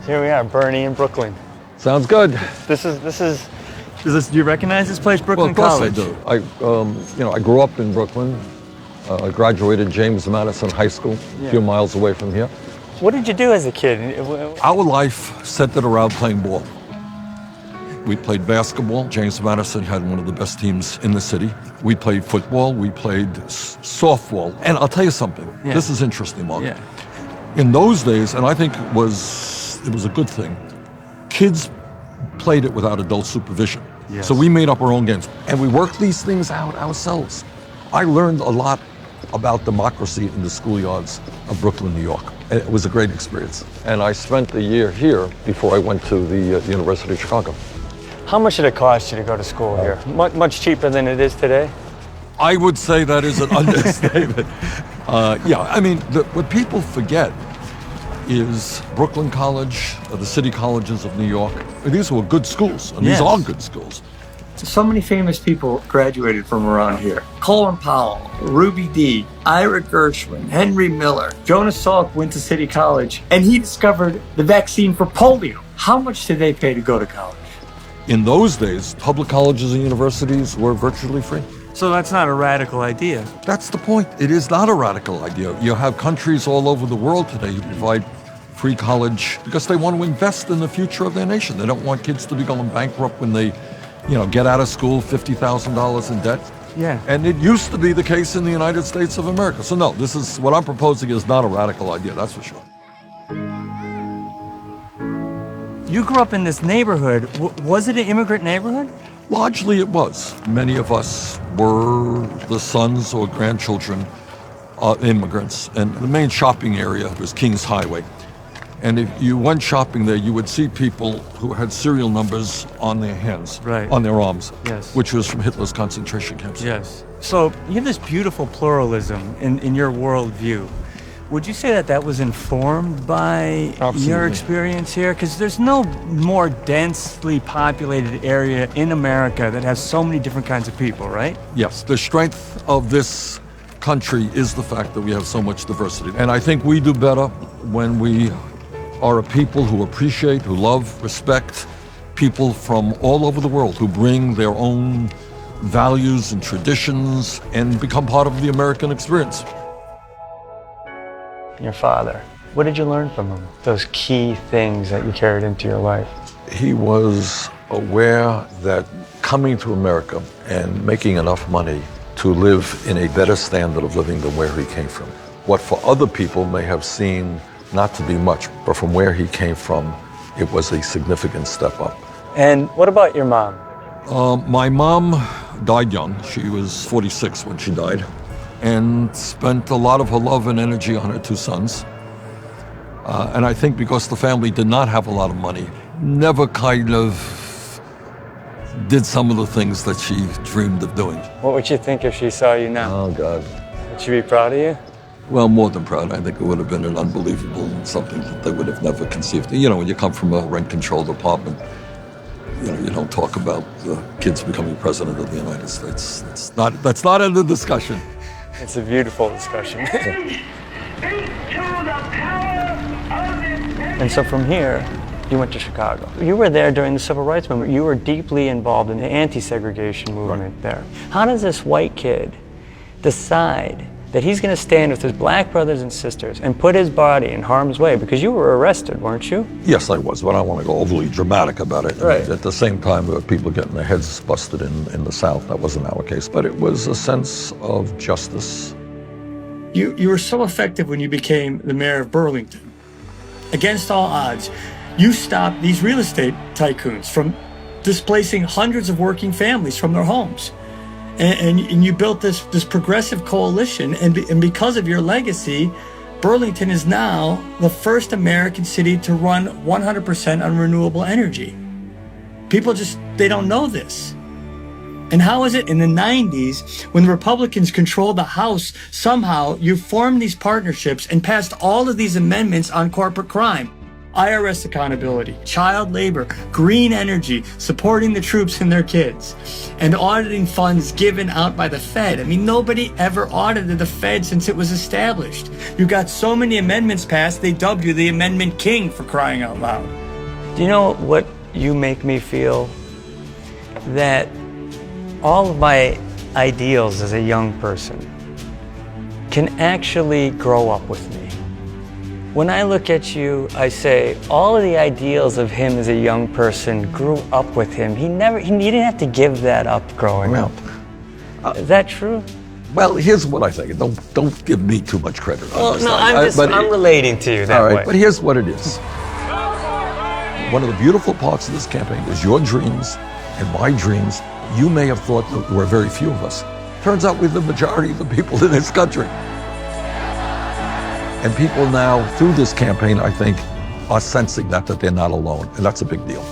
Here we are, Bernie in Brooklyn. Sounds good. Do you recognize this place, Brooklyn College? Well, of course I do. I grew up in Brooklyn. I graduated James Madison High School, a few miles away from here. What did you do as a kid? Our life centered around playing ball. We played basketball. James Madison had one of the best teams in the city. We played football. We played softball. And I'll tell you something. Yeah. This is interesting, Mark. Yeah. In those days, and I think it was a good thing, kids played it without adult supervision. Yes. So we made up our own games. And we worked these things out ourselves. I learned a lot about democracy in the schoolyards of Brooklyn, New York. It was a great experience. And I spent a year here before I went to the University of Chicago. How much did it cost you to go to school here? Much cheaper than it is today? I would say that is an understatement. What people forget is Brooklyn College, the city colleges of New York. These were good schools, and these are good schools. So many famous people graduated from around here. Colin Powell, Ruby Dee, Ira Gershwin, Henry Miller. Jonas Salk went to City College, and he discovered the vaccine for polio. How much did they pay to go to college? In those days, public colleges and universities were virtually free. So that's not a radical idea. That's the point. It is not a radical idea. You have countries all over the world today who provide free college because they want to invest in the future of their nation. They don't want kids to be going bankrupt when they get out of school, $50,000 in debt. Yeah. And it used to be the case in the United States of America. So no, this is what I'm proposing is not a radical idea, that's for sure. You grew up in this neighborhood. Was it an immigrant neighborhood? Largely it was. Many of us were the sons or grandchildren of immigrants. And the main shopping area was Kings Highway. And if you went shopping there, you would see people who had serial numbers on their hands, on their arms, which was from Hitler's concentration camps. Yes. So you have this beautiful pluralism in your worldview. Would you say that was informed by your experience here? Because there's no more densely populated area in America that has so many different kinds of people, right? Yes. The strength of this country is the fact that we have so much diversity. And I think we do better when we are a people who appreciate, who love, respect people from all over the world who bring their own values and traditions and become part of the American experience. Your father, what did you learn from him? Those key things that you carried into your life? He was aware that coming to America and making enough money to live in a better standard of living than where he came from. What for other people may have seemed not to be much, but from where he came from, it was a significant step up. And what about your mom? My mom died young. She was 46 when she died, and spent a lot of her love and energy on her two sons. And I think because the family did not have a lot of money, never kind of did some of the things that she dreamed of doing. What would she think if she saw you now? Oh, God. Would she be proud of you? Well, more than proud. I think it would have been an unbelievable something that they would have never conceived. When you come from a rent-controlled apartment, you don't talk about the kids becoming president of the United States. That's not in the discussion. It's a beautiful discussion. And so from here, you went to Chicago. You were there during the Civil Rights Movement. You were deeply involved in the anti-segregation movement there. How does this white kid decide that he's going to stand with his black brothers and sisters and put his body in harm's way? Because you were arrested, weren't you? Yes, I was, but I don't want to go overly dramatic about it. Right. At the same time, there were people getting their heads busted in the South. That wasn't our case, but it was a sense of justice. You were so effective when you became the mayor of Burlington. Against all odds, you stopped these real estate tycoons from displacing hundreds of working families from their homes. And you built this progressive coalition, and because of your legacy, Burlington is now the first American city to run 100% on renewable energy. People they don't know this. And how is it in the 90s, when the Republicans controlled the House, somehow you formed these partnerships and passed all of these amendments on corporate crime? IRS accountability, child labor, green energy, supporting the troops and their kids, and auditing funds given out by the Fed. I mean, nobody ever audited the Fed since it was established. You got so many amendments passed, they dubbed you the Amendment King, for crying out loud. Do you know what you make me feel? That all of my ideals as a young person can actually grow up with me. When I look at you, I say, all of the ideals of him as a young person grew up with him. He didn't have to give that up growing up. Is that true? Well, here's what I think. Don't give me too much credit on Well, this. no, I'm relating to you that all right, way. but here's what it is. One of the beautiful parts of this campaign is your dreams and my dreams. You may have thought that there were very few of us. Turns out we're the majority of the people in this country. And people now, through this campaign, I think, are sensing that they're not alone. And that's a big deal.